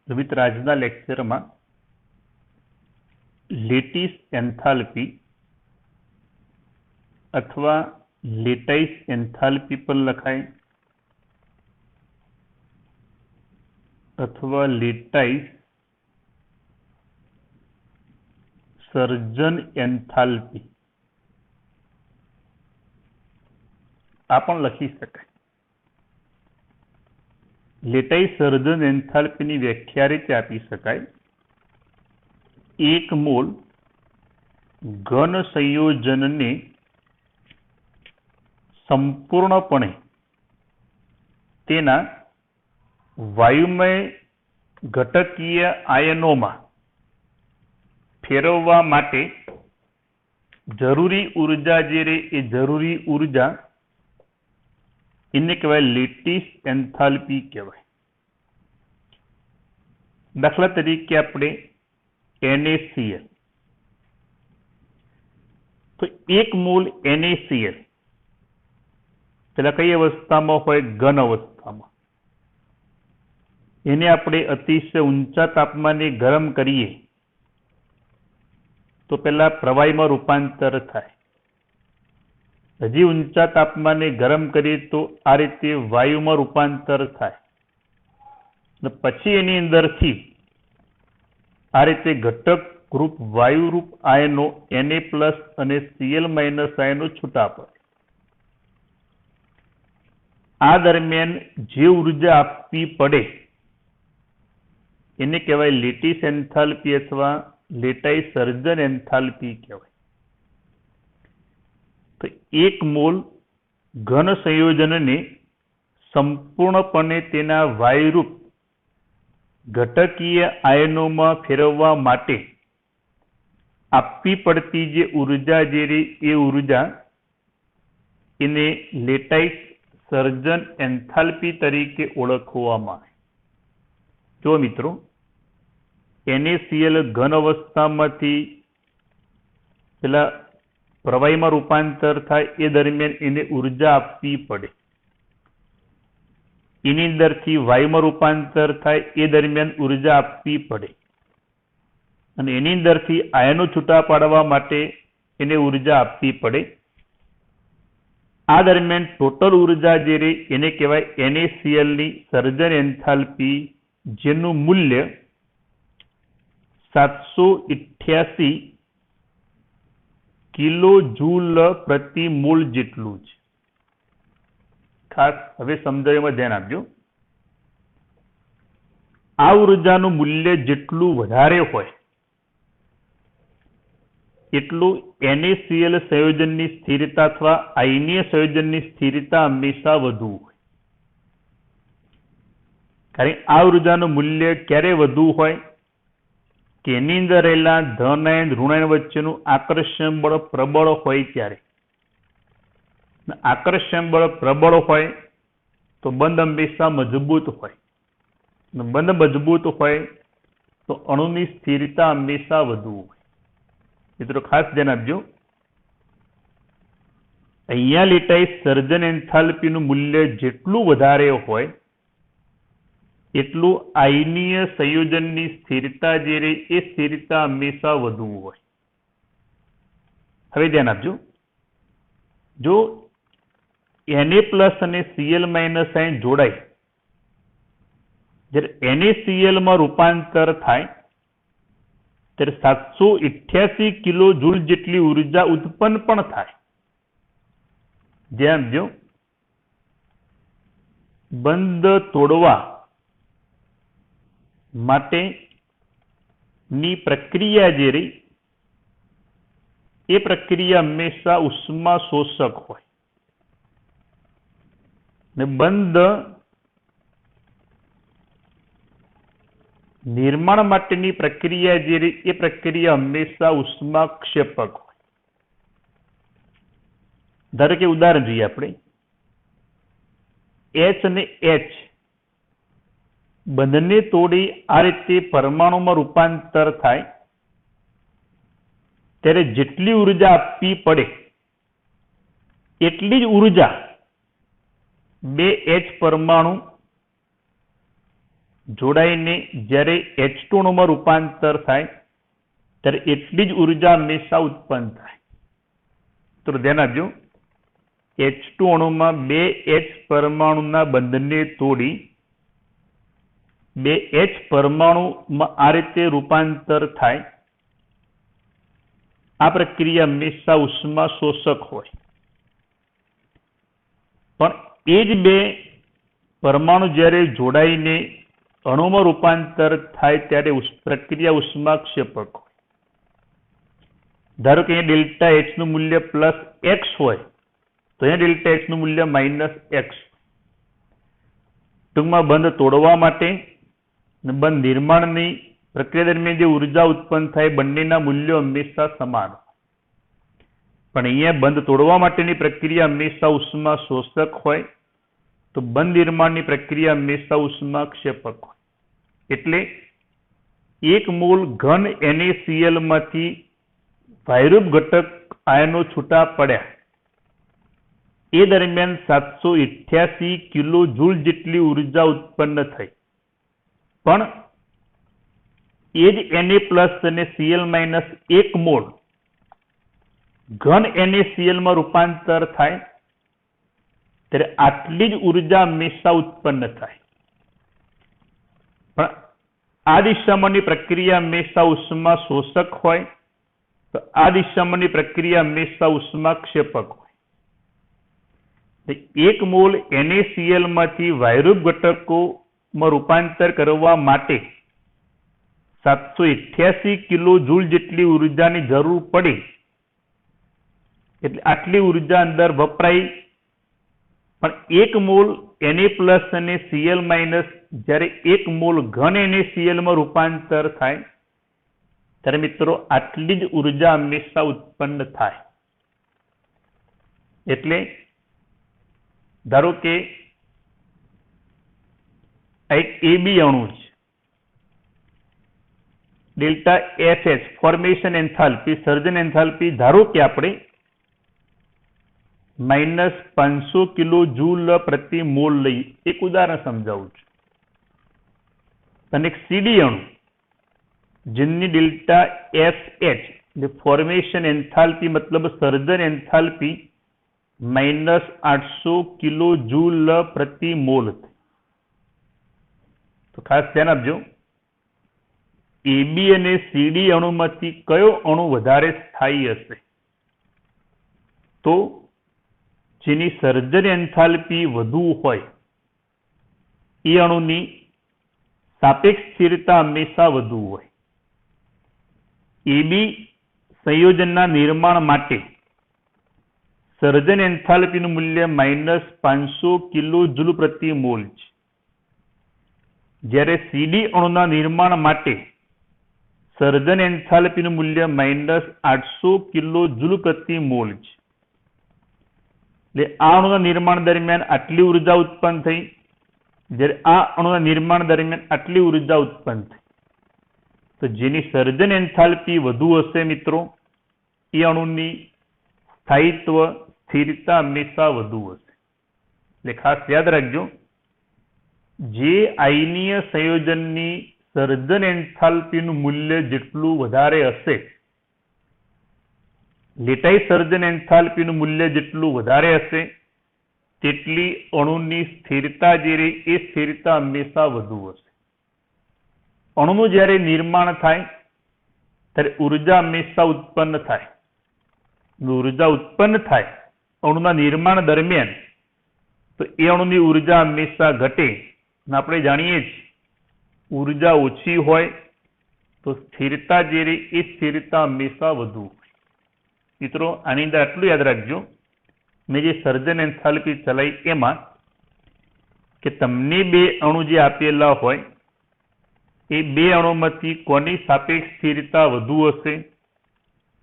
તો મિત્ર, આજના લેક્ચરમાં લેટિસ એન્થાલ્પી અથવા લેટાઇસ એન્થાલ્પી પણ લખાય અથવા લેટાઇસ સર્જન એન્થાલ્પી આ પણ લખી શકાય. લેટાઇસ સર્જન એન્થાલ્પીની વ્યાખ્યા રીતે આપી શકાય: એક મોલ ઘન સંયોજનને સંપૂર્ણપણે તેના વાયુમય ઘટકીય આયનોમાં ફેરવવા માટે જરૂરી ઉર્જા જે રે એ જરૂરી ઉર્જા એને કહેવાય લેટિસ એન્થાલ્પી કહેવાય. દાખલા તરીકે આપણે NaCl, તો એક મોલ NaCl પેલા કઈ અવસ્થામાં હોય? ઘન અવસ્થામાં. એને આપણે અતિશય ઊંચા તાપમાને ગરમ કરીએ તો પેલા પ્રવાહીમાં રૂપાંતર થાય. હજી ઊંચા તાપમાને ગરમ કરીએ તો આ રીતે વાયુમાં રૂપાંતર થાય. પછી એની અંદરથી આ રીતે ઘટક રૂપ વાયુરૂપ આયનો Na+ અને Cl- આયનો છૂટા પડે. આ દરમિયાન જે ઉર્જા આપવી પડે એને કહેવાય લેટિસ એન્થાલ્પી અથવા લેટાઇસ સર્જન એન્થાલ્પી કહેવાય. તો એક મોલ ઘન સંયોજનને સંપૂર્ણપણે તેના વાયુરૂપ ઘટકીય આયનોમાં ફેરવવા માટે આપવી પડતી જે ઉર્જા જે રે એ ઉર્જા એને લેટાઇસ સર્જન એન્થાલ્પી તરીકે ઓળખવામાં આવે. જો મિત્રો, NaCl ઘન અવસ્થામાંથી પેલા પ્રવાહીમાં રૂપાંતર થાય એ દરમિયાન એને ઉર્જા આપવી પડે. એની અંદરથી વાયુમાં રૂપાંતર થાય એ દરમિયાન ઉર્જા આપવી પડે અને એની અંદરથી આયનો છૂટા પાડવા માટે એને ઉર્જા આપવી પડે. આ દરમિયાન ટોટલ ઉર્જા જે રે એને કહેવાય NaCl ની સર્જન એન્થાલ્પી, જેનું મૂલ્ય 788 કિલો જૂલ પ્રતિ મોલ જેટલું છે. ખાસ હવે સમજાવવામાં ધ્યાન આપજો. આ ઉર્જાનું મૂલ્ય જેટલું વધારે હોય એટલું NaCl સંયોજનની સ્થિરતા અથવા આયનીય સંયોજનની સ્થિરતા હંમેશા વધુ હોય. કારણ આ ઉર્જાનું મૂલ્ય ક્યારે વધુ હોય કે એની અંદર રહેલા ધન આયન ઋણાયન વચ્ચેનું આકર્ષણ બળ પ્રબળ હોય ત્યારે. આકર્ષણ બળ પ્રબળ હોય તો બંધ હંમેશા મજબૂત હોય. બંધ મજબૂત હોય તો અણુની સ્થિરતા હંમેશા વધુ હોય. મિત્રો ખાસ ધ્યાન આપજો. અહીંયા લેટાઇસ સર્જન એન્થાલ્પીનું મૂલ્ય જેટલું વધારે હોય એટલું આયનીય સંયોજનની સ્થિરતા જે રે એ સ્થિરતા હંમેશા વધુ હોય. હવે ધ્યાન આપજો. જો Na+ અને Cl- આયન જોડાય, જ્યારે NaCl માં રૂપાંતર થાય ત્યારે 788 કિલો જૂલ જેટલી ઉર્જા ઉત્પન્ન પણ થાય. ધ્યાન આપજો. બંધ તોડવા માટેની પ્રક્રિયા જે રહી એ પ્રક્રિયા હંમેશા ઉષ્મા શોષક હોય ને બંધ નિર્માણ માટેની પ્રક્રિયા જે રહી એ પ્રક્રિયા હંમેશા ઉષ્મા ક્ષેપક હોય. ધારો કે ઉદાહરણ જોઈએ આપણે. H અને H બંધને તોડી આ રીતે પરમાણુમાં રૂપાંતર થાય ત્યારે જેટલી ઉર્જા આપવી પડે એટલી જ ઉર્જા બે H પરમાણુ જોડાઈને જ્યારે H2 અણુમાં રૂપાંતર થાય ત્યારે એટલી જ ઉર્જા હંમેશા ઉત્પન્ન થાય. તો ધ્યાન આપજો, H2 અણુમાં 2H પરમાણુના બંધને તોડી 2H પરમાણુમાં આ રીતે રૂપાંતર થાય. આ પ્રક્રિયા હંમેશા ઉષ્મા શોષક હોય. પણ એ જ બે પરમાણુ જ્યારે જોડાઈને અણુમાં રૂપાંતર થાય ત્યારે પ્રક્રિયા ઉષ્માક્ષેપક હોય. ધારો કે અહીંયા ડેલ્ટા H નું મૂલ્ય +x હોય તો અહીંયા ડેલ્ટા H નું મૂલ્ય -x. ટૂંકમાં બંધ તોડવા માટે બંધ નિર્માણની પ્રક્રિયા દરમિયાન જે ઉર્જા ઉત્પન્ન થાય બંનેના મૂલ્યો હંમેશા સમાન. પણ અહીંયા બંધ તોડવા માટેની પ્રક્રિયા હંમેશા ઉષ્મા શોષક હોય, તો બંધ નિર્માણની પ્રક્રિયા હંમેશા ઉષ્માક્ષેપક હોય. એટલે 1 મોલ ઘન NaCl માંથી વાયરુપ ઘટક આયનો છૂટા પડ્યા એ દરમિયાન 788 કિલો જૂલ જેટલી ઉર્જા ઉત્પન્ન થઈ. પણ એ જ Na+ અને Cl- 1 મોલ ઘન NaCl માં રૂપાંતર થાય ત્યારે આટલી જ ઉર્જા હંમેશા ઉત્પન્ન થાય. પણ આ દિશામાંની પ્રક્રિયા હંમેશા ઉષ્મા શોષક હોય, તો આ દિશામાંની પ્રક્રિયા હંમેશા ઉષ્માક્ષેપક હોય. 1 મોલ NaCl માંથી વાયરુપ ઘટકોમાં રૂપાંતર કરવા માટે 788 કિલો જૂલ જેટલી ઉર્જાની જરૂર પડી. એટલે આટલી ઉર્જા અંદર વપરાઈ. પણ 1 મોલ Na+ અને Cl- જ્યારે 1 મોલ ઘન NaCl માં રૂપાંતર થાય ત્યારે મિત્રો આટલી જ ઉર્જા હંમેશા ઉત્પન્ન થાય. એટલે ધારો કે એક AB અણુ છે, ડેલ્ટા FH ફોર્મેશન એન્થાલ્પી સર્જન એન્થાલ્પી ધારો કે આપણે -500 કિલો જૂલ પ્રતિ મોલ લઈએ. એક ઉદાહરણ સમજાવું છું. અને એક CD અણુ જેની ડેલ્ટા SH એટલે ફોર્મેશન એન્થાલ્પી મતલબ સર્જન એન્થાલ્પી -800 કિલો જૂલ પ્રતિ મોલ. તો ખાસ ધ્યાન આપજો, AB અને CD અણુમાંથી કયો અણુ વધારે સ્થાયી હશે? તો જેની સર્જન એન્થાલ્પી વધુ હોય એ અણુની સાપેક્ષ સ્થિરતા હંમેશા વધુ હોય. AB સંયોજનના નિર્માણ માટે સર્જન એન્થાલ્પીનું મૂલ્ય -500 કિલો જૂલ પ્રતિ મોલ છે. જ્યારે CD અણુના નિર્માણ માટે સર્જન એન્થાલ્પીનું મૂલ્ય -800 કિલો જૂલ પ્રતિ મોલ છે. એટલે આ અણુના નિર્માણ દરમિયાન આટલી ઉર્જા ઉત્પન્ન થઈ, જ્યારે આ અણુના નિર્માણ દરમિયાન આટલી ઉર્જા ઉત્પન્ન થઈ. તો જેની સર્જન એન્થાલ્પી વધુ હશે મિત્રો એ અણુની સ્થાયિત્વ સ્થિરતા હંમેશા વધુ હશે. એટલે ખાસ યાદ રાખજો, જે આયનીય સંયોજનની સર્જન એન્થાલ્પીનું મૂલ્ય જેટલું વધારે હશે, લેટાઈ સર્જન એન્થાલ્પીનું મૂલ્ય જેટલું વધારે હશે તેટલી અણુની સ્થિરતા જે રહી એ સ્થિરતા હંમેશા વધુ હશે. અણુનું જ્યારે નિર્માણ થાય ત્યારે ઉર્જા હંમેશા ઉત્પન્ન થાય. ઉર્જા ઉત્પન્ન થાય અણુના નિર્માણ દરમિયાન તો એ અણુની ઉર્જા હંમેશા ઘટે. આપણે જાણીએ છીએ ઉર્જા ઓછી હોય તો સ્થિરતા જે રહી એ સ્થિરતા હંમેશા વધુ હોય. મિત્રો આની અંદર આટલું યાદ રાખજો, મેં જે સર્જન એન્થાલ્પી ચલાવી એમાં કે તમને બે અણુ જે આપેલા હોય એ બે અણુમાંથી કોની સાપેક્ષ સ્થિરતા વધુ હશે?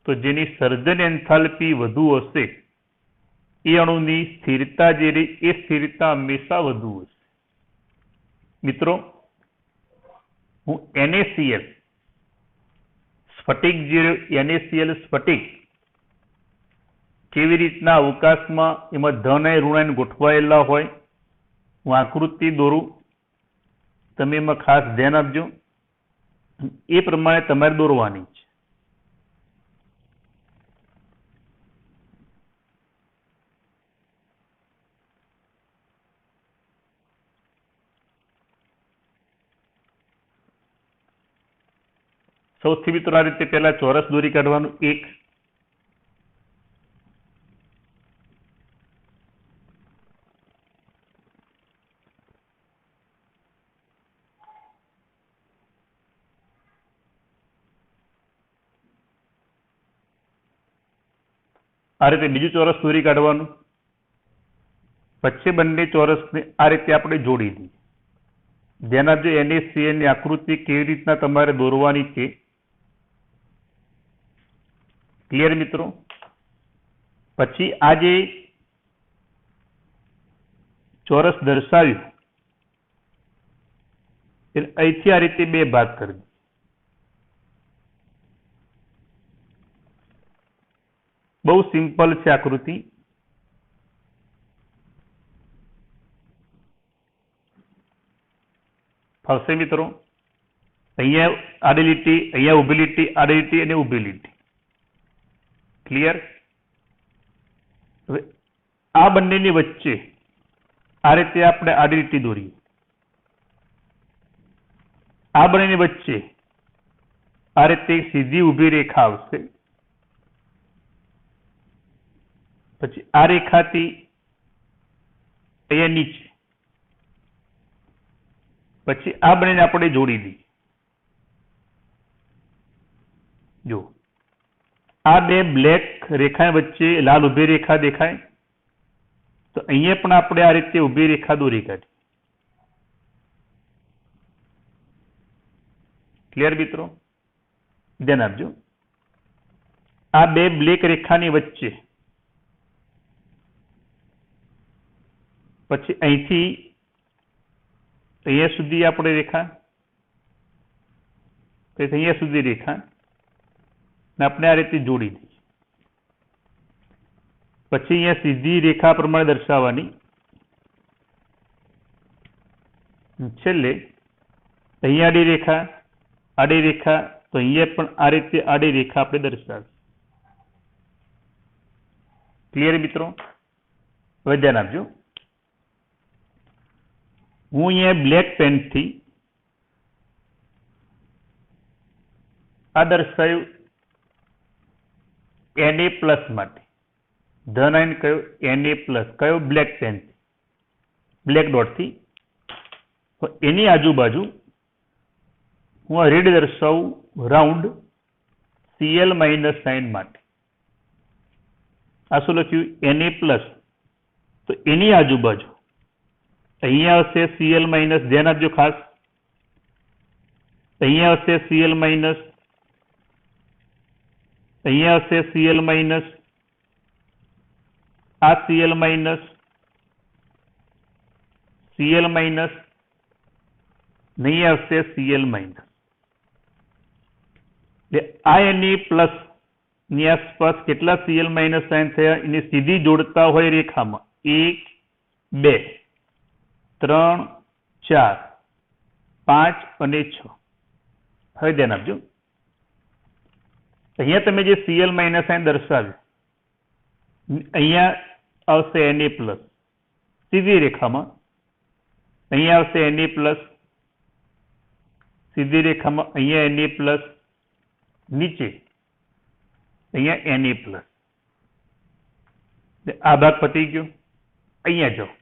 તો જેની સર્જન એન્થાલ્પી વધુ હશે એ અણુની સ્થિરતા જે રહી એ સ્થિરતા હંમેશા વધુ હશે. મિત્રો હું NaCl સ્ફટિક જે NaCl સ્ફટિક કેવી રીતના અવકાશમાં એમાં ધન અને ઋણ ગોઠવાયેલા હોય હું આકૃતિ દોરું. તમે એમાં ખાસ ધ્યાન આપજો, એ પ્રમાણે તમારે દોરવાની છે. સૌથી મિત્રો આ રીતે પહેલા ચોરસ દોરી કાઢવાનું. એક, આ રીતે બીજું ચોરસ દોરી કાઢવાનું. પછી બંને ચોરસને આ રીતે આપણે જોડી દઈએ. ધ્યાન આપજો, NaCl ની આકૃતિ કેવી રીતના તમારે દોરવાની છે. ક્લિયર મિત્રો? પછી આ જે ચોરસ દર્શાવ્યું એટલે અહીંથી આ રીતે બે ભાગ કરી દો. બહુ સિમ્પલ છે આકૃતિ. ફાવશે મિત્રો? અહીંયા આડી લીટી, અહીંયા ઊભી લીટી, આડી લીટી અને ઊભી લીટી. ક્લિયર? હવે આ બંનેની વચ્ચે આ રીતે આપણે આડી લીટી દોરીએ. આ બંનેની વચ્ચે આ રીતે સીધી ઊભી રેખા આવશે. પછી આ રેખાથી અહીંયા નીચે, પછી આ બંનેને આપણે જોડી દઈએ. જો આ બે બ્લેક રેખા વચ્ચે લાલ ઊભી રેખા દેખાય, તો અહીંયા પણ આપણે આ રીતે ઊભી રેખા દોરી કાઢી. ક્લિયર મિત્રો? ધ્યાન આપજો. આ બે બ્લેક રેખાની વચ્ચે પછી અહીંથી અહીંયા સુધી આપણે રેખા, અહીંયા સુધી રેખા ને આપણે આ રીતે જોડી દઈએ. પછી અહીંયા સીધી રેખા પ્રમાણે દર્શાવવાની. છેલ્લે અહીંયા આડી રેખા, આડી રેખા, તો અહીંયા પણ આ રીતે આડી રેખા આપણે દર્શાવી. ક્લિયર મિત્રો? હવે ધ્યાન આપજો. હું અહીંયા બ્લેક પેનથી આ દર્શાવ્યું Na+ માટે. ધન આયન કયો? Na+. કયો? બ્લેક પેન, બ્લેક ડોટથી. એની આજુબાજુ હું આ રેડ દર્શાવું રાઉન્ડ Cl- સાઇન માટે. આ શું લખ્યું? Na+. તો એની આજુબાજુ અહીંયા આવશે Cl-. ધ્યાન આપજો ખાસ. અહીંયા આવશે Cl-, અહીંયા આવશે Cl-, આ Cl-, Cl-, નહીં આવશે Cl-. આ Na+ ની આસપાસ કેટલા Cl- સાઇન થયા એને સીધી જોડતા હોય રેખામાં 1, 2, 3, 4, 5 અને 6. હવે ધ્યાન આપજો. અહીંયા તમે જે Cl- સાઇન દર્શાવ્યું, અહીંયા આવશે Na+, સીધી રેખામાં. અહીંયા આવશે Na+, સીધી રેખામાં. અહીંયા Na+, નીચે અહીંયા Na+. આ ભાગ પતી ગયો. અહીંયા જાઓ,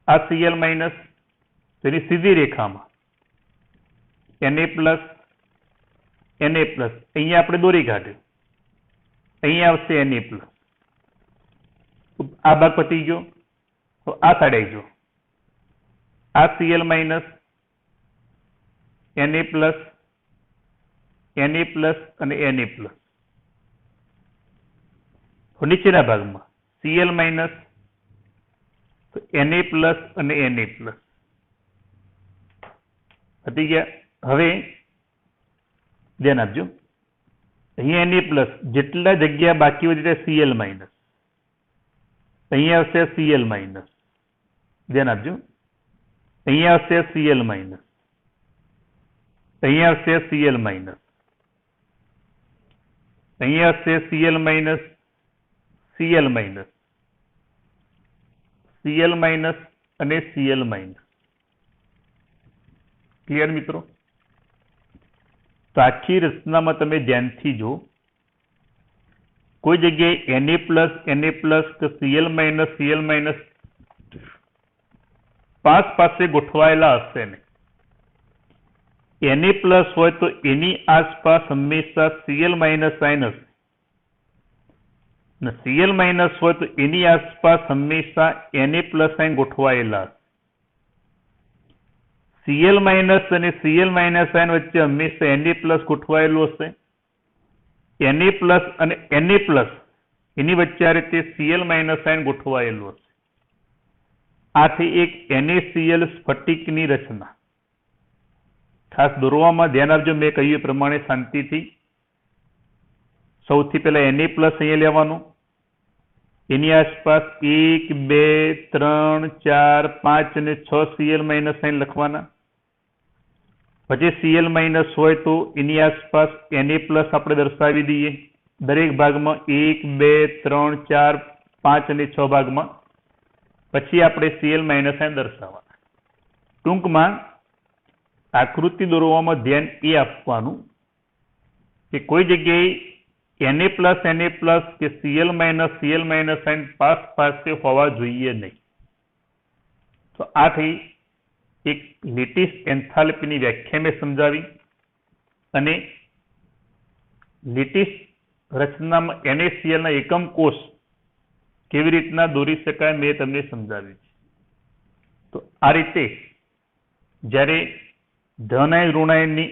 આ Cl- તેની સીધી રેખામાં Na+, અહીંયા આપણે દોરી કાઢ્યું. અહીંયા આવશે Na+. આ ભાગ પતી ગયો. તો આ સાઈડ આવી ગયો. આ Cl-, Na+, અને Na+. નીચેના ભાગમાં Cl-, Na+ અને Na+. પતી ગયા. હવે ધ્યાન આપજો. અહીંયા Na+, જેટલા જગ્યા બાકી હોય એટલે Cl-. અહીંયા આવશે Cl-. ધ્યાન આપજો. અહીંયા હશે Cl માઇનસ, અહીંયા હશે Cl માઇનસ, અહીંયા હશે Cl minus, Cl minus, Cl minus અને Cl માઇનસ. ક્લિયર મિત્રો? તો આખી રચનામાં તમે ધ્યાનથી જો, કોઈ જગ્યાએ Na પ્લસ કે Cl માઇનસ પાસે ગોઠવાયેલા હશે ને. Na પ્લસ હોય તો એની આસપાસ હંમેશા Cl માઇનસ સાઇન હશે, ને Cl માઇનસ હોય તો એની આસપાસ હંમેશા Na પ્લસ સાઇન ગોઠવાયેલા હશે. Cl માઇનસ અને Cl માઇનસ સાઇન વચ્ચે હંમેશા Na પ્લસ ગોઠવાયેલું હશે. Na પ્લસ અને Na પ્લસ એની વચ્ચે આ રીતે Cl માઇનસ સાઇન ગોઠવાયેલું હશે. આથી એક NaCl સ્ફટિકની રચના. ખાસ દોરવામાં ધ્યાન આપજો, મેં કહ્યું એ પ્રમાણે શાંતિથી. સૌથી પહેલા Na પ્લસ અહીંયા લેવાનું, એની આસપાસ 1 2 3 4 5 અને 6 Cl માઇનસ સાઇન લખવાના. પછી Cl માઇનસ હોય તો એની આસપાસ Na પ્લસ આપણે દર્શાવી દઈએ દરેક ભાગમાં 1 2 3 4 5 અને 6 ભાગમાં. પછી આપણે Cl માઇનસ સાઇન દર્શાવવાના. ટૂંકમાં આકૃતિ દોરવામાં ધ્યાન એ આપવાનું કે કોઈ જગ્યાએ Na પ્લસ કે Cl માઇનસ સાઇન પાસે હોવા જોઈએ નહીં. તો આ થઈ એક લેટિસ એન્થાલ્પીની વ્યાખ્યા મેં સમજાવી, અને લેટિસ રચનામાં NaClના એકમ કોષ કેવી રીતના દોરી શકાય મેં તમને સમજાવ્યું છે. તો આ રીતે જ્યારે ધન ઋણાયનની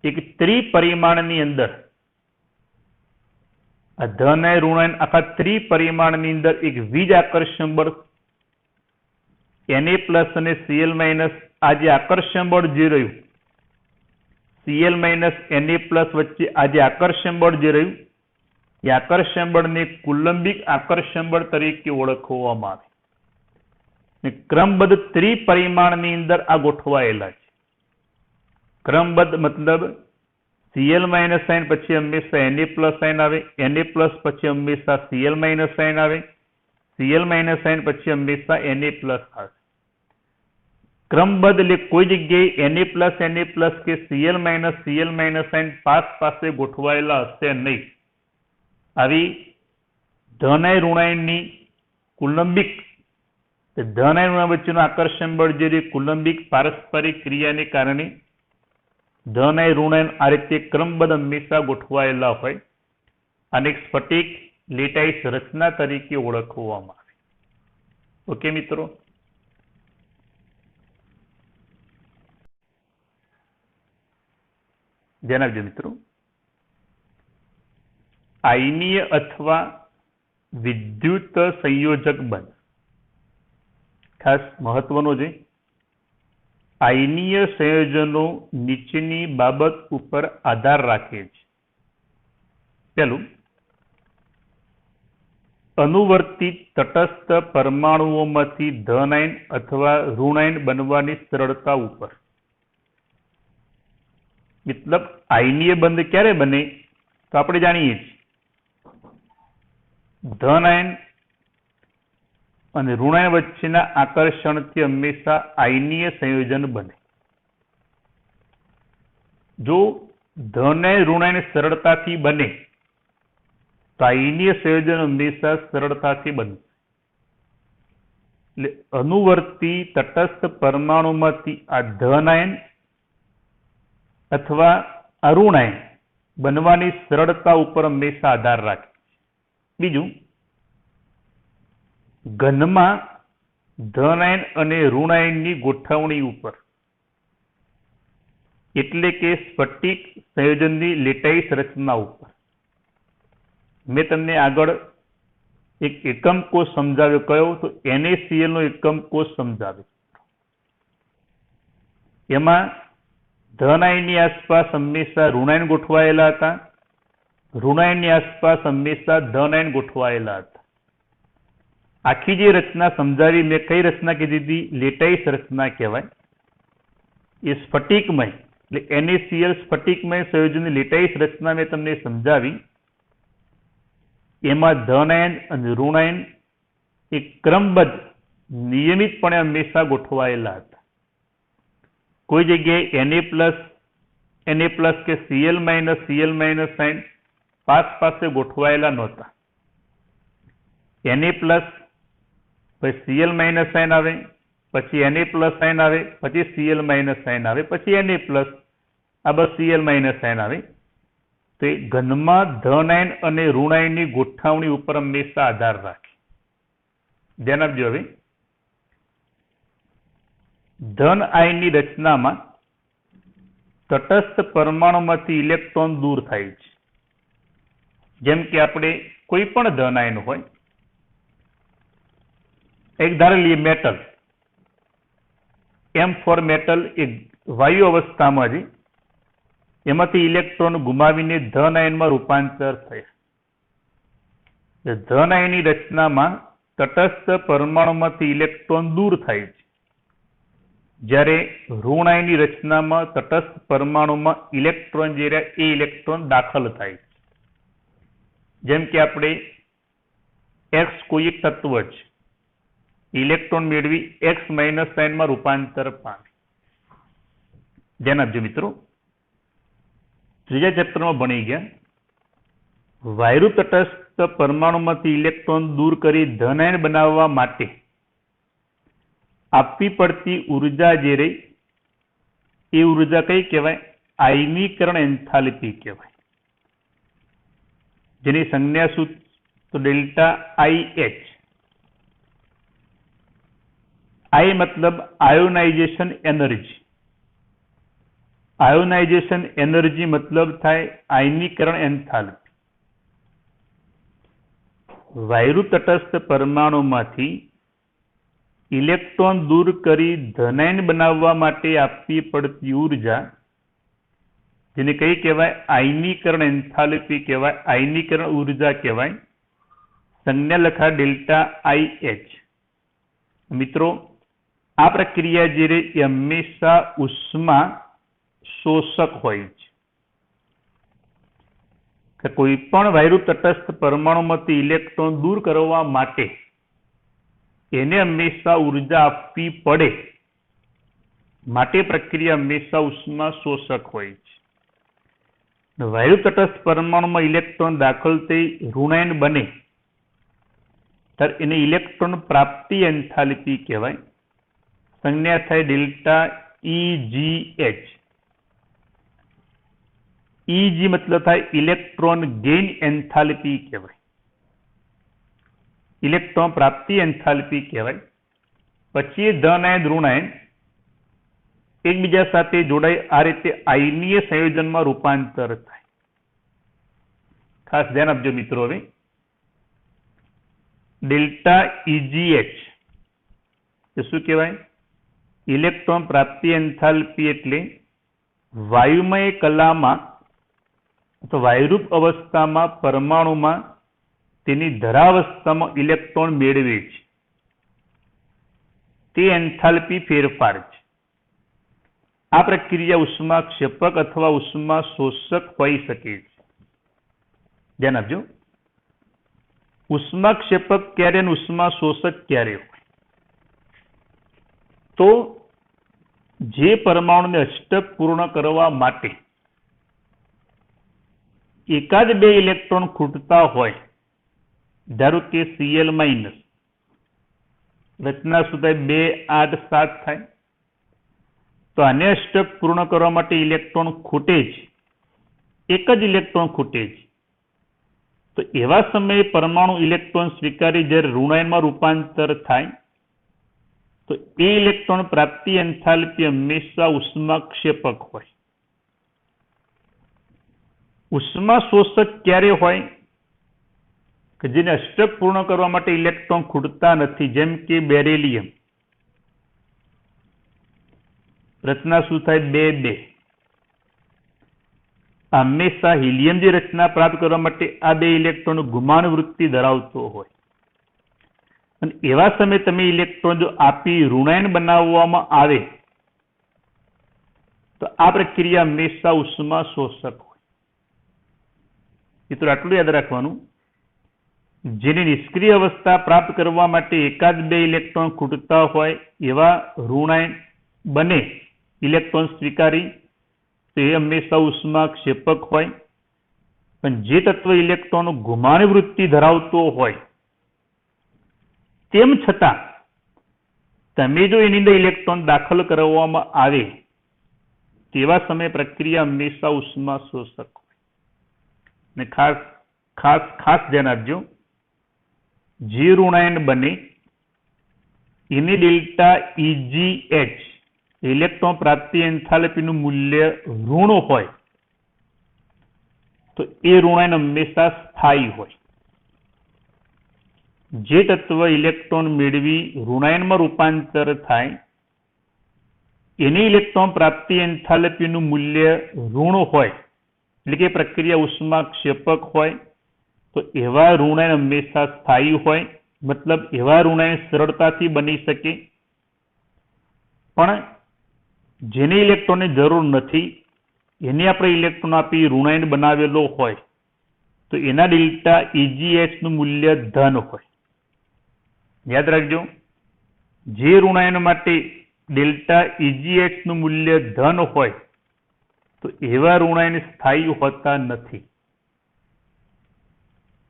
એક ત્રિપરિમાણની અંદર, આ ધન ઋણાયન આખા ત્રિપરિમાણની અંદર એક વીજ આકર્ષણ બળ Na પ્લસ અને Cl માઇનસ, આ જે આકર્ષણ બળ જે રહ્યું Cl માઇનસ Na પ્લસ વચ્ચે આ જે આકર્ષણ બળ જે રહ્યું, એ આકર્ષણ બળને કુલંબિક આકર્ષણ બળ તરીકે ઓળખવામાં આવે. ક્રમબદ્ધ ત્રિપરિમાણની અંદર આ ગોઠવાયેલા છે. ક્રમબદ્ધ મતલબ Cl માઇનસ સાઇન પછી હંમેશા Na પ્લસ સાઇન આવે, Na પ્લસ પછી હંમેશા Cl માઇનસ સાઇન આવે, Cl માઇનસ સાઇન પછી હંમેશા Na પ્લસ આવે. ક્રમબદ્ધ એટલે કોઈ જગ્યાએ Na પ્લસ કે Cl માઇનસ સાઇન પાસે ગોઠવાયેલા હશે નહીં. આવી ધન ઋણાયનની કુલંબિક ધન ઋણાયન વચ્ચેનું આકર્ષણ બળ જે કુલંબિક પારસ્પરિક ક્રિયાને કારણે ધન ઋણાયન આ રીતે ક્રમબદ્ધ હંમેશા ગોઠવાયેલા હોય, અને સ્ફટિક લેટાઈસ રચના તરીકે ઓળખવામાં આવે. ઓકે મિત્રો? ધ્યાન આપજો મિત્રો. આયનીય અથવા વિદ્યુત સંયોજક બંધ ખાસ મહત્વનો છે. આયનીય સંયોજનો નીચેની બાબત ઉપર આધાર રાખે છે. પહેલું, અનુવર્તિત તટસ્થ પરમાણુઓમાંથી ધન આયન અથવા ઋણાયન બનવાની સરળતા ઉપર. મતલબ આયનીય બંધ ક્યારે બને તો આપણે જાણીએ છીએ, ધન આયન અને ઋણાયન વચ્ચેના આકર્ષણથી હંમેશા આયનીય સંયોજન બને. જો ધન ઋણાયન સરળતાથી બને તો આયનીય સંયોજન હંમેશા સરળતાથી બને. એટલે અનુવર્તી તટસ્થ પરમાણુમાંથી આ ધન આયન અથવા અરુણાયન બનવાની સરળતા ઉપર હંમેશા આધાર રાખે. બીજું, ઘનમાં ધન આયન અને ઋણાયનની ગોઠવણી ઉપર, એટલે કે સ્ફટિક સંયોજનની લેટાઈસ રચના ઉપર. મેં તમને આગળ એક એકમ કોષ સમજાવ્યો, કયો તો NaCl નો એકમ કોષ સમજાવ્યો. એમાં ધન આયનની આસપાસ હંમેશા ઋણાયન ગોઠવાયેલા હતા, ઋણાયનની આસપાસ હંમેશા ધન આયન ગોઠવાયેલા હતા. આખી જે રચના સમજાવી મેં કઈ રચના કીધી હતી? લેટાઈસ રચના કહેવાય. એ સ્ફટિકમય એટલે NaCl સ્ફટિકમય સંયોજનની લેટાઈસ રચના મેં તમને સમજાવી. એમાં ધન આયન અને ઋણ આયન એ ક્રમબદ્ધ નિયમિતપણે હંમેશા ગોઠવાયેલા હતા. કોઈ જગ્યાએ Na+ કે Cl- સાઇન પાસે ગોઠવાયેલા નહોતા. Na+, પછી Cl- સાઇન આવે, પછી Na+ સાઇન આવે, પછી Cl- સાઇન આવે, પછી Na+, આ બસ Cl- સાઇન આવે. તો એ ઘનમાં ધન આયન અને ઋણ આયનની ગોઠવણી ઉપર હંમેશા આધાર રાખે. ધ્યાન આપજો. હવે ધન આયનની રચનામાં તટસ્થ પરમાણુમાંથી ઇલેક્ટ્રોન દૂર થાય છે. જેમ કે આપણે કોઈ પણ ધન આયન હોય, એક ધારી લઈએ મેટલ, M4 મેટલ એ વાયુ અવસ્થામાં છે, એમાંથી ઇલેક્ટ્રોન ગુમાવીને ધન આયનમાં રૂપાંતર થયા. ધન આયનની રચનામાં તટસ્થ પરમાણુમાંથી ઇલેક્ટ્રોન દૂર થાય છે, જ્યારે ઋણ આયનની રચનામાં તટસ્થ પરમાણુમાં ઇલેક્ટ્રોન જે રહ્યા એ ઇલેક્ટ્રોન દાખલ થાય છે. જેમ કે આપણે X કોઈ એક તત્વ છે, ઇલેક્ટ્રોન મેળવી X- સાઇનમાં રૂપાંતર પામે. ધ્યાન આપજો મિત્રો. ત્રીજા ચેપ્ટરમાં ભણી ગયા વાયુ તટસ્થ પરમાણુમાંથી ઇલેક્ટ્રોન દૂર કરી ધન આયન બનાવવા માટે આપવી પડતી ઉર્જા જે રહી એ ઉર્જા કઈ કહેવાય? આયનીકરણ એન્થાલ્પી કહેવાય. જેની સંજ્ઞા શું? તો ΔIH. I મતલબ આયોનાઇઝેશન એનર્જી. આયોનાઇઝેશન એનર્જી મતલબ થાય આયનીકરણ એન્થાલ્પી. વાયુ તટસ્થ પરમાણુમાંથી ઇલેક્ટ્રોન દૂર કરી ધન આયન બનાવવા માટે આપવી પડતી ઉર્જા જેને કઈ કહેવાય? આયનીકરણ એન્થાલ્પી કહેવાય, આયનીકરણ ઉર્જા કહેવાય. સંજ્ઞા લખા ΔIH. મિત્રો, આ પ્રક્રિયા જે રે એ હંમેશા ઉષ્મા શોષક હોય છે. કોઈ પણ વાયુ તટસ્થ પરમાણુમાંથી ઇલેક્ટ્રોન દૂર કરવા માટે એને હંમેશા ઉર્જા આપવી પડે, માટે પ્રક્રિયા હંમેશા ઉષ્મા શોષક હોય છે. વાયુ તટસ્થ પરમાણુમાં ઇલેક્ટ્રોન દાખલ થઈ ઋણ આયન બને ત્યારે એને ઇલેક્ટ્રોન પ્રાપ્તિ એન્થાલ્પી કહેવાય. સંજ્ઞા થાય ΔEGH. EG મતલબ થાય ઇલેક્ટ્રોન ગેઇન એન્થાલ્પી કહેવાય, ઇલેક્ટ્રોન પ્રાપ્તિ એન્થાલ્પી કહેવાય. પછી ધન આયન ઋણ આયન એકબીજા સાથે જોડાઈ આ રીતે આયનીય સંયોજનમાં રૂપાંતર થાય. ખાસ ધ્યાન આપજો મિત્રો. હવે ΔEGH એ શું કહેવાય? ઇલેક્ટ્રોન પ્રાપ્તિ એન્થાલ્પી એટલે વાયુમય કલામાં અથવા વાયુરૂપ અવસ્થામાં પરમાણુમાં તેની ધરાવસ્થામાં ઇલેક્ટ્રોન મેળવે છે તે એન્થાલ્પી ફેરફાર છે. આ પ્રક્રિયા ઉષ્માક્ષેપક અથવા ઉષ્મા શોષક હોઈ શકે છે. ધ્યાન આપજો. ઉષ્માક્ષેપક ક્યારે અને ઉષ્મા શોષક ક્યારે હોય? તો જે પરમાણુને અષ્ટક પૂર્ણ કરવા માટે એકાદ બે ઇલેક્ટ્રોન ખૂટતા હોય, ધારો કે Cl- રચના શું થાય? 2, 8, 7 થાય. તો આને અષ્ટક પૂર્ણ કરવા માટે ઇલેક્ટ્રોન ખૂટે છે, એક જ ઇલેક્ટ્રોન ખૂટે છે. તો એવા સમયે પરમાણુ ઇલેક્ટ્રોન સ્વીકારી જ્યારે ઋણ આયનમાં રૂપાંતર થાય તો એ ઇલેક્ટ્રોન પ્રાપ્તિ એન્થાલ્પી હંમેશા ઉષ્માક્ષેપક હોય. ઉષ્મા શોષક ક્યારે હોય? કે જેને અષ્ટક પૂર્ણ કરવા માટે ઇલેક્ટ્રોન ખૂટતા નથી, જેમ કે બેરિલિયમ. રચના શું થાય? 2, 2. હંમેશા હિલિયમ જે રચના પ્રાપ્ત કરવા માટે આ બે ઇલેક્ટ્રોન ગુમાન વૃત્તિ ધરાવતો હોય. અને એવા સમયે તમે ઇલેક્ટ્રોન જો આપી ઋણાયન બનાવવામાં આવે તો આ પ્રક્રિયા હંમેશા ઉષ્મા શોષક હોય. મિત્રો આટલું યાદ રાખવાનું, જેની નિષ્ક્રિય અવસ્થા પ્રાપ્ત કરવા માટે એકાદ બે ઇલેક્ટ્રોન ખૂટતા હોય એવા ઋણાયન બને ઇલેક્ટ્રોન સ્વીકારી તો એ હંમેશા ઉષ્માક્ષેપક હોય. પણ જે તત્વ ઇલેક્ટ્રોન ગુમાવવાની વૃત્તિ ધરાવતો હોય તેમ છતાં તમે જો એની અંદર ઇલેક્ટ્રોન દાખલ કરવામાં આવે તેવા સમયે પ્રક્રિયા હંમેશા ઉષ્મા શોષક હોય. ને ખાસ ખાસ ખાસ ધ્યાન આપજો, જે ઋણાયન બને એની ડેલ્ટા EgH ઇલેક્ટ્રોન પ્રાપ્તિ એન્થાલ્પીનું મૂલ્ય ઋણ હોય તો એ ઋણાયન હંમેશા સ્થાયી હોય. જે તત્વ ઇલેક્ટ્રોન મેળવી ઋણાયનમાં રૂપાંતર થાય એની ઇલેક્ટ્રોન પ્રાપ્તિ એન્થાલ્પીનું મૂલ્ય ઋણ હોય, એટલે કે પ્રક્રિયા ઉષ્માક્ષેપક હોય, તો એવા ઋણાયન હંમેશા સ્થાયી હોય. મતલબ એવા ઋણાયન સરળતાથી બની શકે. પણ જેને ઇલેક્ટ્રોનની જરૂર નથી એને આપણે ઇલેક્ટ્રોન આપી ઋણાયન બનાવેલો હોય તો એના ડેલ્ટા EgH નું મૂલ્ય ધન હોય. યાદ રાખજો, જે ઋણાયન માટે ડેલ્ટા EgH નું મૂલ્ય ધન હોય તો એવા ઋણાયન સ્થાયી હોતા નથી.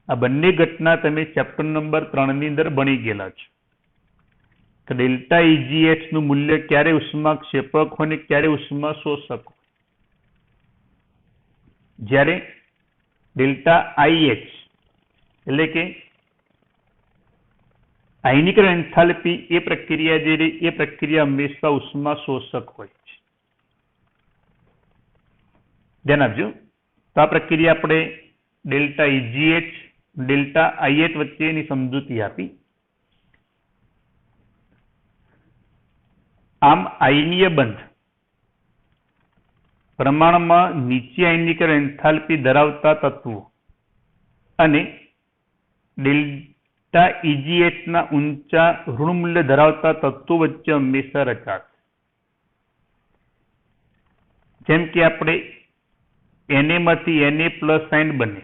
આ બંને ઘટના તમે ચેપ્ટર નંબર 3 ની અંદર ભણી ગયેલા છો. તો ડેલ્ટા EgH નું મૂલ્ય ક્યારે ઉષ્માક્ષેપક હોય ને ક્યારે ઉષ્મા શોષક હોય. જ્યારે ડેલ્ટા IH એટલે કે આયનીકરણ એન્થાલ્પી એ પ્રક્રિયા જે રહી એ પ્રક્રિયા હંમેશા ઉષ્મા શોષક હોય છે. ધ્યાન આપજો. તો આ પ્રક્રિયા આપણે ડેલ્ટા EgH ડેલ્ટા IH વચ્ચેની સમજૂતી આપી. આમ આયનીય બંધ પ્રમાણમાં નીચી આયનીકરણ એન્થાલ્પી ધરાવતા તત્વો અને ડેલ્ટા EgH ના ઊંચા ઋણ મૂલ્ય ધરાવતા તત્વો વચ્ચે હંમેશા રચાશે. જેમ કે આપણે Na માંથી Na પ્લસ આયન બને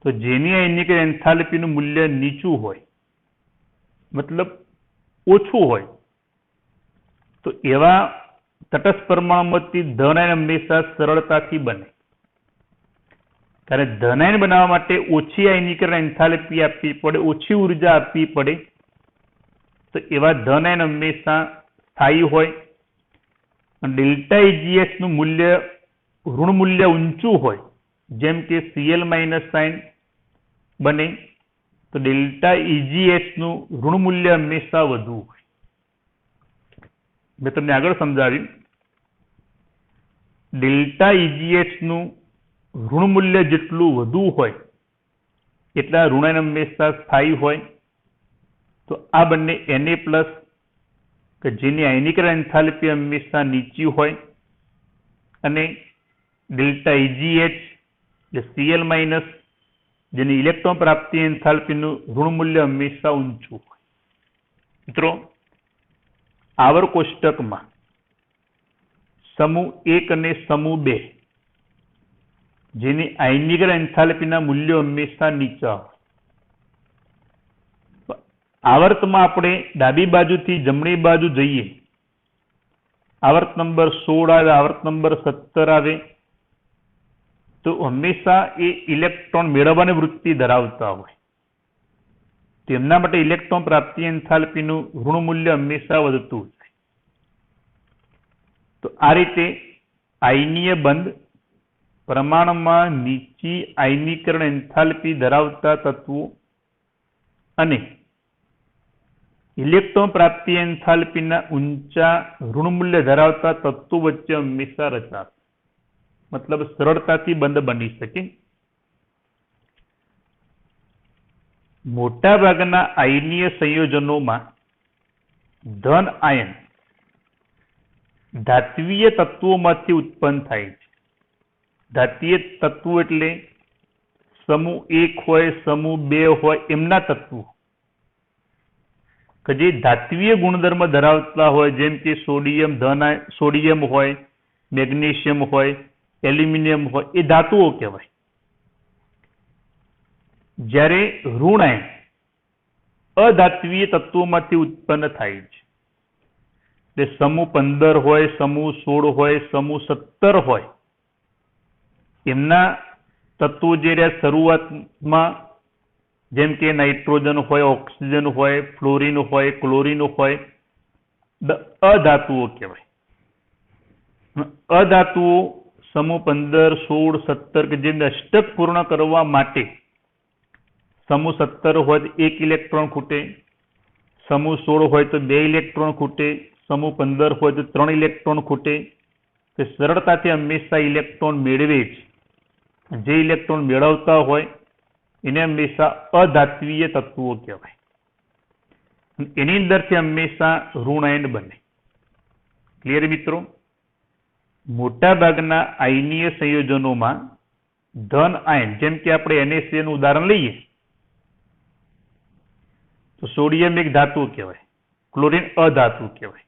તો જેની આયનીકરણ એન્થાલ્પીનું મૂલ્ય નીચું હોય, મતલબ ઓછું હોય, તો એવા તટસ્થ પરમાણુમાંથી ધનાયન હંમેશા સરળતાથી બને. કારણ ધનાયન બનાવવા માટે ઓછી આયનીકરણ એન્થાલ્પી આપવી પડે, ઓછી ઉર્જા આપવી પડે, તો એવા ધનાયન હંમેશા સ્થાયી હોય. અને ડેલ્ટા EgH નું મૂલ્ય ઋણ મૂલ્ય ઊંચું હોય, જેમ કે Cl આયન બને તો ડેલ્ટા EgH નું ઋણ મૂલ્ય હંમેશા વધુ હોય. મેં તમને આગળ સમજાવ્યું, ડેલ્ટા EgH નું ઋણ મૂલ્ય જેટલું વધુ હોય એટલા ઋણાયન હંમેશા સ્થાયી હોય. તો આ બંને Na પ્લસ કે જેની આયનીકરણ એન્થાલ્પી હંમેશા નીચી હોય અને ડેલ્ટા EgH એટલે Cl માઇનસ જેની ઇલેક્ટ્રોન પ્રાપ્તિ એન્થાલ્પીનું ઋણ મૂલ્ય હંમેશા ઊંચું હોય. મિત્રો આવર કોષ્ટકમાં સમૂહ 1 અને સમૂહ 2 જેની આયનીકરણ એન્થાલ્પીના મૂલ્યો હંમેશા નીચા હોય. આવર્તમાં આપણે ડાબી બાજુથી જમણી બાજુ જઈએ, આવર્ત નંબર 16 આવે, આવર્ત નંબર 17 આવે, તો હંમેશા એ ઇલેક્ટ્રોન મેળવવાની વૃત્તિ ધરાવતા હોય. તેમના માટે ઇલેક્ટ્રોન પ્રાપ્તિ એન્થાલ્પીનું ઋણ મૂલ્ય હંમેશા વધતું હોય. તો આ રીતે આયનીય બંધ પ્રમાણમાં નીચી આયનીકરણ એન્થાલ્પી ધરાવતા તત્વો અને ઇલેક્ટ્રોન પ્રાપ્તિ એન્થાલ્પીના ઊંચા ઋણ મૂલ્ય ધરાવતા તત્વો વચ્ચે હંમેશા રચાશે. મતલબ સરળતાથી બંધ બની શકે. મોટાભાગના આયનીય સંયોજનોમાં ધન આયન ધાત્વીય તત્વોમાંથી ઉત્પન્ન થાય છે. ધાત્વીય તત્વો એટલે સમૂહ 1 હોય, સમૂહ 2 હોય એમના તત્વો. કે જે ધાત્વીય ગુણધર્મ ધરાવતા હોય, જેમ કે સોડિયમ હોય, મેગ્નેશિયમ હોય, એલ્યુમિનિયમ હોય, એ ધાતુઓ કહેવાય. જ્યારે ઋણ આયન અધાત્વીય તત્વોમાંથી ઉત્પન્ન થાય છે. તે સમૂહ 15 હોય, સમૂહ 16 હોય, સમૂહ 17 હોય, એમના તત્વો જે રહ્યા શરૂઆતમાં, જેમ કે નાઇટ્રોજન હોય, ઓક્સિજન હોય, ફ્લોરિન હોય, ક્લોરિન હોય, અધાતુઓ કહેવાય. અધાતુઓ સમૂહ 15, 16, 17 કે જેમને અષ્ટક પૂર્ણ કરવા માટે સમૂહ 17 હોય તો 1 ઇલેક્ટ્રોન ખૂટે, સમૂહ 16 હોય તો 2 ઇલેક્ટ્રોન ખૂટે, સમૂહ 15 હોય તો 3 ઇલેક્ટ્રોન ખૂટે. તે સરળતાથી હંમેશા ઇલેક્ટ્રોન મેળવે છે. જે ઇલેક્ટ્રોન મેળવતા હોય એને હંમેશા અધાત્વીય તત્વો કહેવાય. એની અંદરથી હંમેશા ઋણ આયન બને. ક્લિયર મિત્રો? મોટા ભાગના આયનીય સંયોજનોમાં ધન આયન, જેમ કે આપણે NaCl નું ઉદાહરણ લઈએ તો સોડિયમ એક ધાતુ કહેવાય, ક્લોરીન અધાતુ કહેવાય.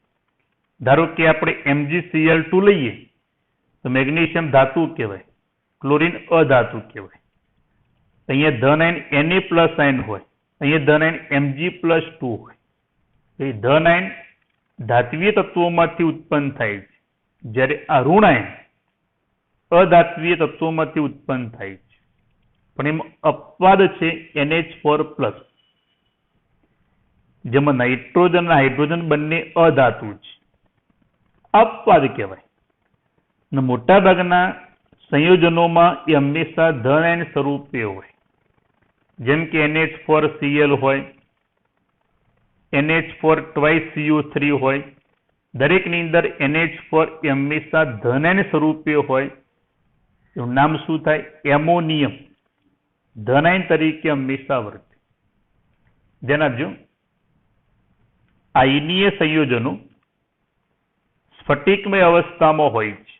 ધારો કે આપણે MgCl2 લઈએ તો મેગ્નેશિયમ ધાતુ કહેવાય, ક્લોરીન અધાતુ કહેવાય. અહીંયા ધન આયન Na પ્લસ આયન હોય, અહીંયા ધન આયન Mg+2 હોય. એ ધન આયન ધાત્વીય તત્વોમાંથી ઉત્પન્ન થાય છે, જ્યારે આ ઋણ આયન અધાત્વીય તત્વોમાંથી ઉત્પન્ન થાય છે. પણ એમાં અપવાદ છે NH4+, જેમાં નાઇટ્રોજન અને હાઇડ્રોજન બંને અધાતુ છે. અપવાદ કહેવાય. અને મોટાભાગના સંયોજનોમાં એ હંમેશા ધન આયન સ્વરૂપે હોય, જેમ કે NH4Cl હોય, NH4 twice CO3 હોય. દરેકની અંદર NH4 એ હંમેશા ધન આયન સ્વરૂપે હોય. એનું નામ શું થાય? એમોનિયમ ધન આયન તરીકે હંમેશા વર્તે. ધ્યાન આપજો, આયનીય સંયોજનો સ્ફટિકમય અવસ્થામાં હોય છે,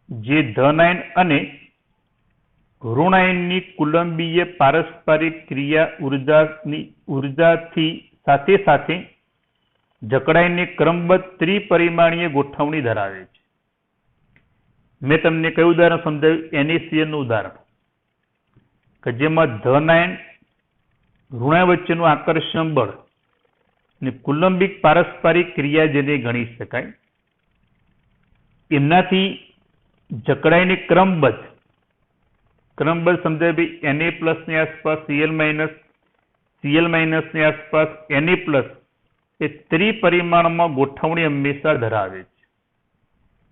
જે ધન આયન અને ઋણ આયનની કુલંબીય પારસ્પરિક ક્રિયા ઉર્જાથી સાથે સાથે જકડાઈને ક્રમબદ્ધ ત્રિપરિમાણીય ગોઠવણી ધરાવે છે. મેં તમને કયું ઉદાહરણ સમજાવ્યું? NaCl નું ઉદાહરણ, કે જેમાં ધન આયન ઋણ આયન વચ્ચેનું આકર્ષણ બળ અને કુલંબિક પારસ્પરિક ક્રિયા જેને ગણી શકાય, એમનાથી જકડાઈને ક્રમબદ્ધ સમજાય ભાઈ. Na+ ની આસપાસ Cl-, Cl- ની આસપાસ Na+, એ ત્રિપરિમાણમાં ગોઠવણી હંમેશા ધરાવે છે.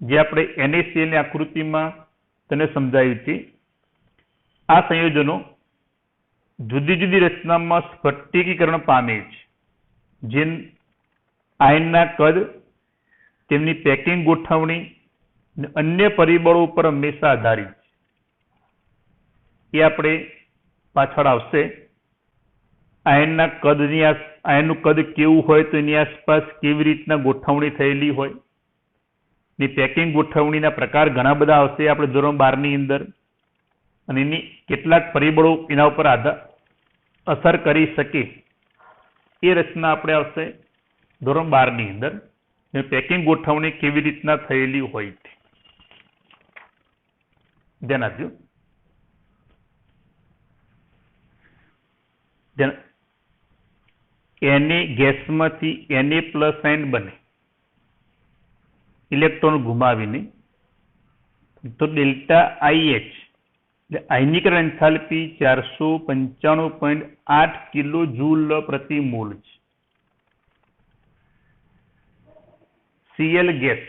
જે આપણે NaCl ની આકૃતિમાં તેને સમજાવી હતી. આ સંયોજનો જુદી જુદી રચનામાં સ્ફટિકીકરણ પામે છે. જે આયનના કદ, તેમની પેકિંગ ગોઠવણી અને અન્ય પરિબળો ઉપર હંમેશા આધારિત છે. એ આપણે પાછળ આવશે. આયનનું કદ કેવું હોય તો એની આસપાસ કેવી રીતના ગોઠવણી થયેલી હોય, ની પેકિંગ ગોઠવણીના પ્રકાર ઘણા બધા આવશે આપણે ધોરણ 12 ની અંદર. અને એની કેટલાક પરિબળો એના ઉપર અસર કરી શકે એ રચના આપણે આવશે ધોરણ 12 ની અંદર. પેકિંગ ગોઠવણી કેવી રીતના થયેલી હોય છે, ધ્યાન આપજો. ગેસમાંથી Na+ આયન બને ઇલેક્ટ્રોન ગુમાવીને, તો ΔIH એટલે આયનીકરણ એન્થાલ્પી 495.8 કિલોજૂલ પ્રતિ મોલ છે. Cl ગેસ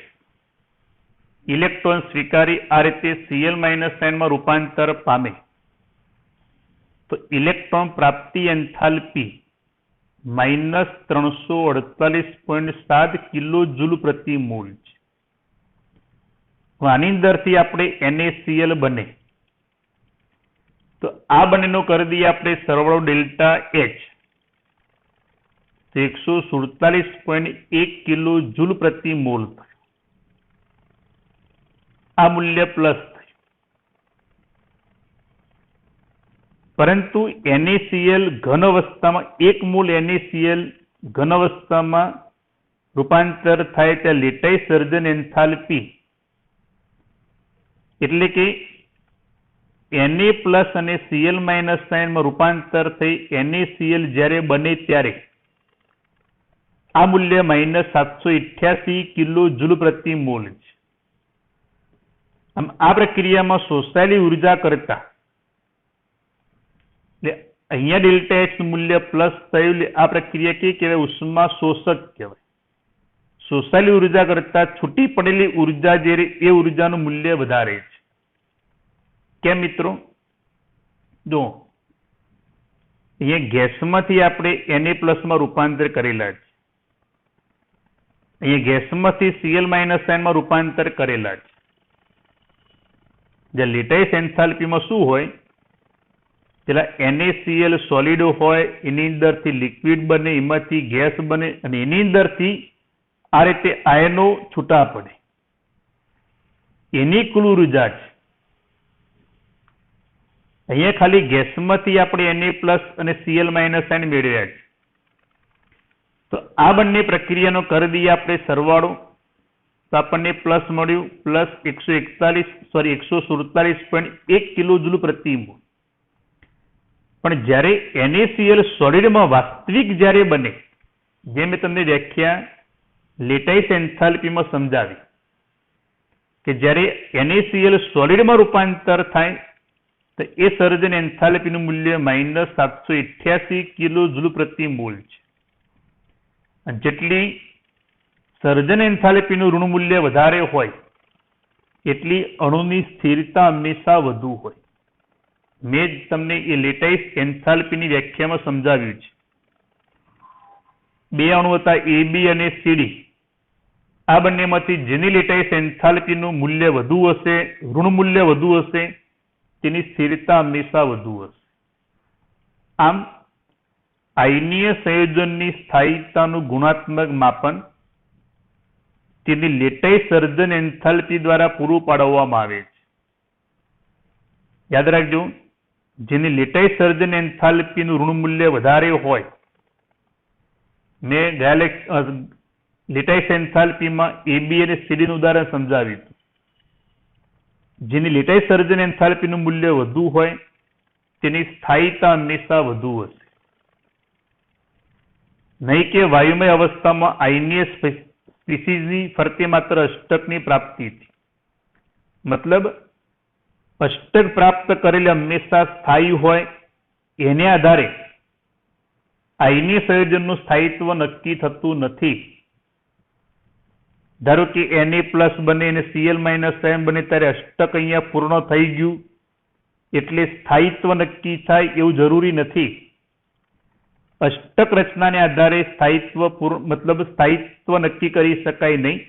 ઇલેક્ટ્રોન સ્વીકારી આ રીતે Cl- આયનમાં રૂપાંતર પામે તો ઇલેક્ટ્રોન પ્રાપ્તિ એન્થાલ્પી -348.7 કિલોજૂલ પ્રતિ મોલ છે. આની અંદરથી આપણે NaCl બને તો આ બંનેનો કરી દઈએ આપણે સરવાળો ΔH, તો 147.1 કિલોજૂલ પ્રતિ મોલ. આ મૂલ્ય પ્લસ થયું. પરંતુ NaCl ઘન અવસ્થામાં 1 મોલ NaCl ઘન અવસ્થામાં રૂપાંતર થાય ત્યાં લેટાઈસ સર્જન એન્થાલ્પી એટલે કે Na પ્લસ અને Cl માઇનસ સાઇનમાં રૂપાંતર થઈ NaCl જ્યારે બને ત્યારે આ મૂલ્ય -788 કિલો જૂલ પ્રતિ મોલ છે. આમ આ પ્રક્રિયામાં શોષાયેલી ઉર્જા કરતા એટલે અહીંયા ડેલ્ટા એક્સ મૂલ્ય પ્લસ થયું આ પ્રક્રિયા કે કહેવાય ઉષ્મા શોષક કહેવાય. શોષાયેલી ઉર્જા કરતા છૂટી પડેલી ઉર્જા જે એ ઉર્જાનું મૂલ્ય વધારે છે. કેમ મિત્રો? જો અહીંયા ગેસમાંથી આપણે Na પ્લસમાં રૂપાંતર કરેલા છે, અહીંયા ગેસમાંથી Cl માઇનસ આયનમાં રૂપાંતર કરેલા છે. જે લેટાઈસ એન્થાલ્પીમાં શું હોય, પેલા NaCl સોલિડ હોય એની અંદરથી લિક્વિડ બને, એમાંથી ગેસ બને અને એની અંદરથી આ રીતે આયનો છૂટા પડે, એની કુલ ઉર્જા છે. અહીંયા ખાલી ગેસમાંથી આપણે Na પ્લસ અને Cl માઇનસ આયન મેળવ્યા છે. તો આ બંને પ્રક્રિયાનો કરી દઈએ આપણે સરવાળો, તો આપણને પ્લસ મળ્યું પ્લસ 147.1 કિલોજૂલ પ્રતિ મોલ. પણ જ્યારે NaCl સોલિડમાં વાસ્તવિક જ્યારે બને, જે મેં તમને વ્યાખ્યા લેટાઈસ એન્થાલ્પીમાં સમજાવી કે જ્યારે NaCl સોલિડમાં રૂપાંતર થાય તો એ સર્જન એન્થાલ્પીનું મૂલ્ય -788 કિલોજૂલ પ્રતિ મોલ છે. અને જેટલી સર્જન એન્થાલ્પીનું ઋણ મૂલ્ય વધારે હોય એટલી અણુની સ્થિરતા હંમેશા વધુ હોય. મેં જ તમને એ લેટાઈસ એન્થાલ્પીની વ્યાખ્યામાં સમજાવ્યું છે. બે અણુ હતા AB અને CD. આ બંનેમાંથી જેની લેટાઈસ એન્થાલ્પીનું મૂલ્ય વધુ હશે, ઋણ મૂલ્ય વધુ હશે, તેની સ્થિરતા હંમેશા વધુ હશે. આમ આયનીય સંયોજનની સ્થાયીતાનું ગુણાત્મક માપન તેની લેટાઈસ સર્જન એન્થાલ્પી દ્વારા પૂરું પાડવામાં આવે છે. યાદ રાખજો, જેની લેટાઈસ સર્જન એન્થાલ્પીનું ઋણ મૂલ્ય વધારે હોય, મેં ગયા લેટાઈસ એન્થાલ્પીમાં AB અને CD નું ઉદાહરણ સમજાવ્યું હતું. જેની લેટાઈસ સર્જન એન્થાલ્પીનું મૂલ્ય વધુ હોય તેની સ્થાયીતા હંમેશા વધુ હશે. નહીં કે વાયુમય અવસ્થામાં આયનીય સ્પીસીઝની ફરતે માત્ર અષ્ટકની પ્રાપ્તિ હતી. મતલબ અષ્ટક પ્રાપ્ત કરેલ હંમેશા સ્થાયી હોય, એને આધારે આયનીય સંયોજનનું સ્થાયિત્વ નક્કી થતું નથી. ધારો કે Na પ્લસ બને અને Cl માઇનસ આયન બને ત્યારે અષ્ટક અહીંયા પૂર્ણ થઈ ગયું એટલે સ્થાયિત્વ નક્કી થાય એવું જરૂરી નથી. અષ્ટક રચનાને આધારે સ્થાયિત્વ નક્કી કરી શકાય નહીં.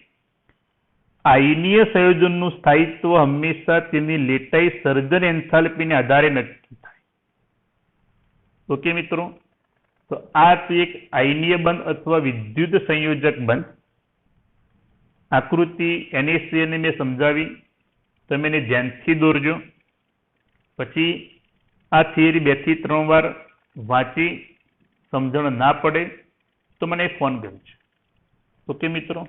આયનીય સંયોજનનું સ્થાયિત્વ હંમેશા તેની લેટાઈસ સર્જન એન્થાલ્પીને આધારે નક્કી થાય. ઓકે મિત્રો, તો આ એક આયનીય બંધ અથવા વિદ્યુત સંયોજક બંધ આકૃતિ NaCl ને મેં સમજાવી, તમે એને ધ્યાનથી દોરજો. પછી આ થિયરી 2 થી 3 વાર વાંચી સમજણ ના પડે તો મને ફોન કરજો. ઓકે મિત્રો.